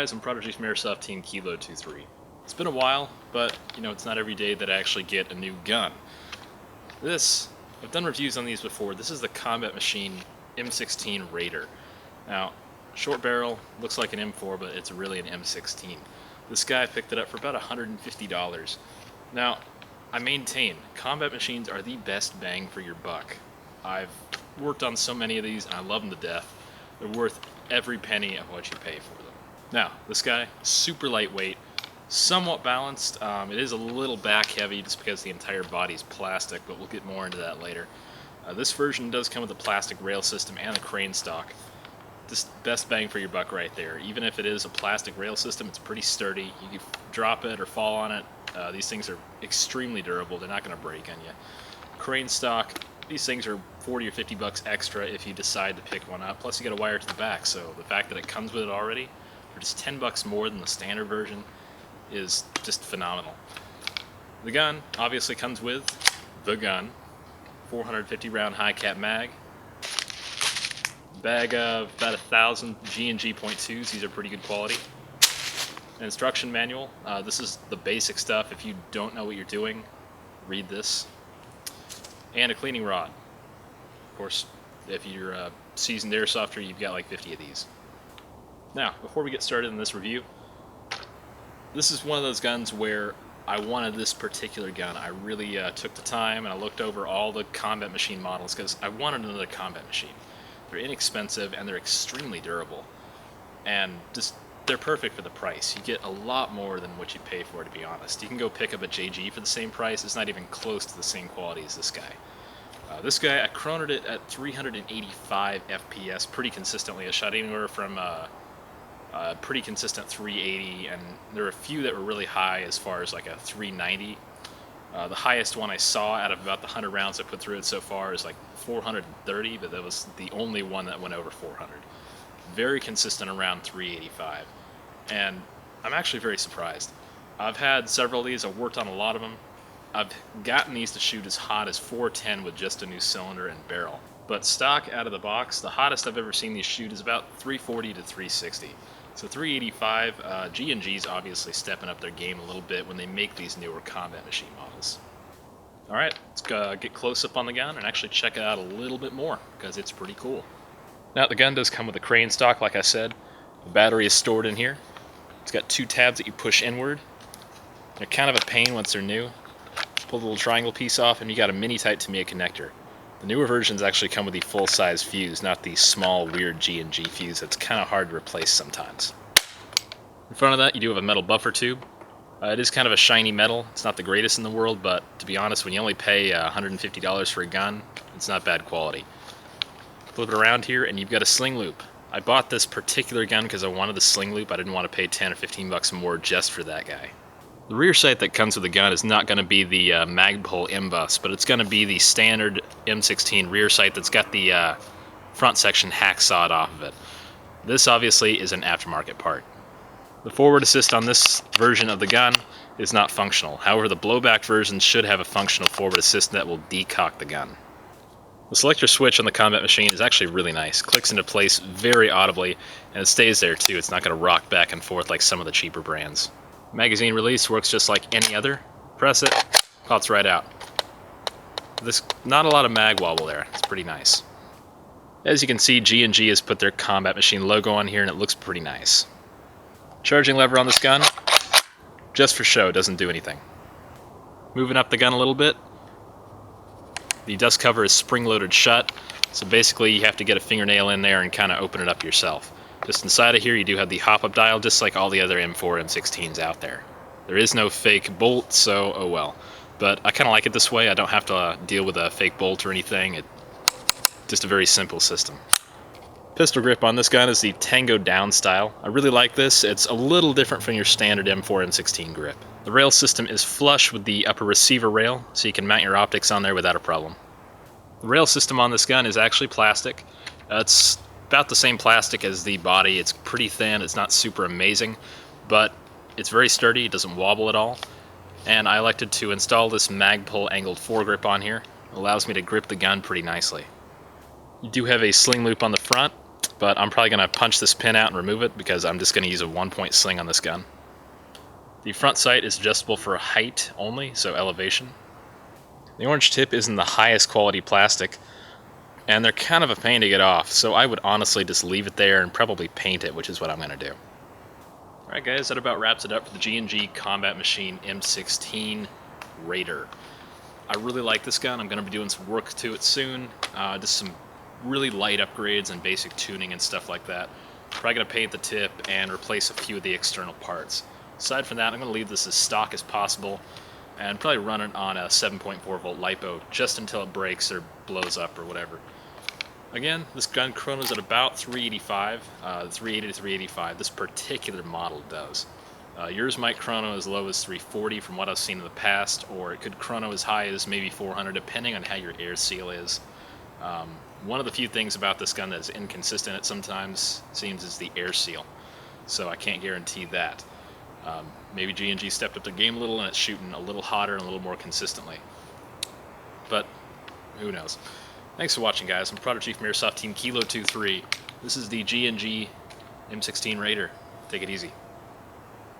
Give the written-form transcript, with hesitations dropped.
guys, I'm Prodigy from Airsoft Team Kilo23. It's been a while, but it's not every day that I actually get a new gun. I've done reviews on these before. This is the Combat Machine M16 Raider. Now, short barrel, looks like an M4, but it's really an M16. This guy picked it up for about $150. Now, I maintain, combat machines are the best bang for your buck. I've worked on so many of these, and I love them to death. They're worth every penny of what you pay for them. Now, this guy, super lightweight, somewhat balanced. It is a little back heavy just because the entire body is plastic, but we'll get more into that later. This version does come with a plastic rail system and a crane stock. Just best bang for your buck right there. Even if it is a plastic rail system, it's pretty sturdy. You can drop it or fall on it. These things are extremely durable. They're not going to break on you. Crane stock, these things are 40 or 50 bucks extra if you decide to pick one up. Plus you get a wire to the back, so the fact that it comes with it already for just 10 bucks more than the standard version is just phenomenal. The gun obviously comes with the gun, 450 round high cap mag, bag of about 1,000 G&G .2s. These are pretty good quality. An instruction manual. This is the basic stuff. If you don't know what you're doing, read this. And a cleaning rod. Of course, if you're a seasoned airsofter, you've got like 50 of these. Now, before we get started in this review, this is one of those guns where I wanted this particular gun. I really took the time and I looked over all the combat machine models because I wanted another combat machine. They're inexpensive and they're extremely durable. And just they're perfect for the price. You get a lot more than what you pay for, to be honest. You can go pick up a JG for the same price. It's not even close to the same quality as this guy. This guy, I chronoed it at 385 FPS pretty consistently. I shot anywhere from pretty consistent 380, and there were a few that were really high as far as like a 390. The highest one I saw out of about the 100 rounds I put through it so far is like 430, but that was the only one that went over 400. Very consistent around 385, and I'm actually very surprised. I've had several of these, I've worked on a lot of them. I've gotten these to shoot as hot as 410 with just a new cylinder and barrel. But stock out of the box, the hottest I've ever seen these shoot is about 340 to 360. So 385, G&G's obviously stepping up their game a little bit when they make these newer combat machine models. Alright, let's get close up on the gun and actually check it out a little bit more, because it's pretty cool. Now, the gun does come with a crane stock, like I said. The battery is stored in here. It's got two tabs that you push inward. They're kind of a pain once they're new. Pull the little triangle piece off, and you got a mini tight Tamiya connector. The newer versions actually come with the full-size fuse, not the small, weird G&G fuse that's kind of hard to replace sometimes. In front of that, you do have a metal buffer tube. It is kind of a shiny metal. It's not the greatest in the world, but to be honest, when you only pay $150 for a gun, it's not bad quality. Flip it around here, and you've got a sling loop. I bought this particular gun because I wanted the sling loop. I didn't want to pay 10 or 15 bucks more just for that guy. The rear sight that comes with the gun is not going to be the Magpul M-Bus, but it's going to be the standard M16 rear sight that's got the front section hacksawed off of it. This obviously is an aftermarket part. The forward assist on this version of the gun is not functional. However, the blowback version should have a functional forward assist that will decock the gun. The selector switch on the combat machine is actually really nice. Clicks into place very audibly, and it stays there too. It's not going to rock back and forth like some of the cheaper brands. Magazine release works just like any other. Press it, pops right out. There's not a lot of mag wobble there. It's pretty nice. As you can see, G&G has put their combat machine logo on here, and it looks pretty nice. Charging lever on this gun, just for show, doesn't do anything. Moving up the gun a little bit. The dust cover is spring-loaded shut, so basically you have to get a fingernail in there and kind of open it up yourself. Just inside of here you do have the hop-up dial, just like all the other M4, M16s out there. There is no fake bolt, so oh well. But I kind of like it this way. I don't have to deal with a fake bolt or anything. It's just a very simple system. Pistol grip on this gun is the Tango Down style. I really like this. It's a little different from your standard M4, M16 grip. The rail system is flush with the upper receiver rail, so you can mount your optics on there without a problem. The rail system on this gun is actually plastic. It's about the same plastic as the body. It's pretty thin, it's not super amazing, but it's very sturdy, it doesn't wobble at all. And I elected to install this Magpul angled foregrip on here. It allows me to grip the gun pretty nicely. You do have a sling loop on the front, but I'm probably going to punch this pin out and remove it because I'm just going to use a 1-point sling on this gun. The front sight is adjustable for height only, so elevation. The orange tip isn't the highest quality plastic, and they're kind of a pain to get off, so I would honestly just leave it there and probably paint it, which is what I'm going to do. Alright guys, that about wraps it up for the G&G Combat Machine M16 Raider. I really like this gun. I'm going to be doing some work to it soon, just some really light upgrades and basic tuning and stuff like that. Probably going to paint the tip and replace a few of the external parts. Aside from that, I'm going to leave this as stock as possible and probably run it on a 7.4 volt LiPo just until it breaks or blows up or whatever. Again, this gun chronos at about 385, 380 to 385. This particular model does. Yours might chrono as low as 340 from what I've seen in the past, or it could chrono as high as maybe 400 depending on how your air seal is. One of the few things about this gun that is inconsistent it sometimes seems is the air seal, so I can't guarantee that. Maybe G&G stepped up the game a little and it's shooting a little hotter and a little more consistently. But who knows. Thanks for watching, guys. I'm Prodigy from Airsoft Team Kilo23. This is the G&G M16 Raider. Take it easy.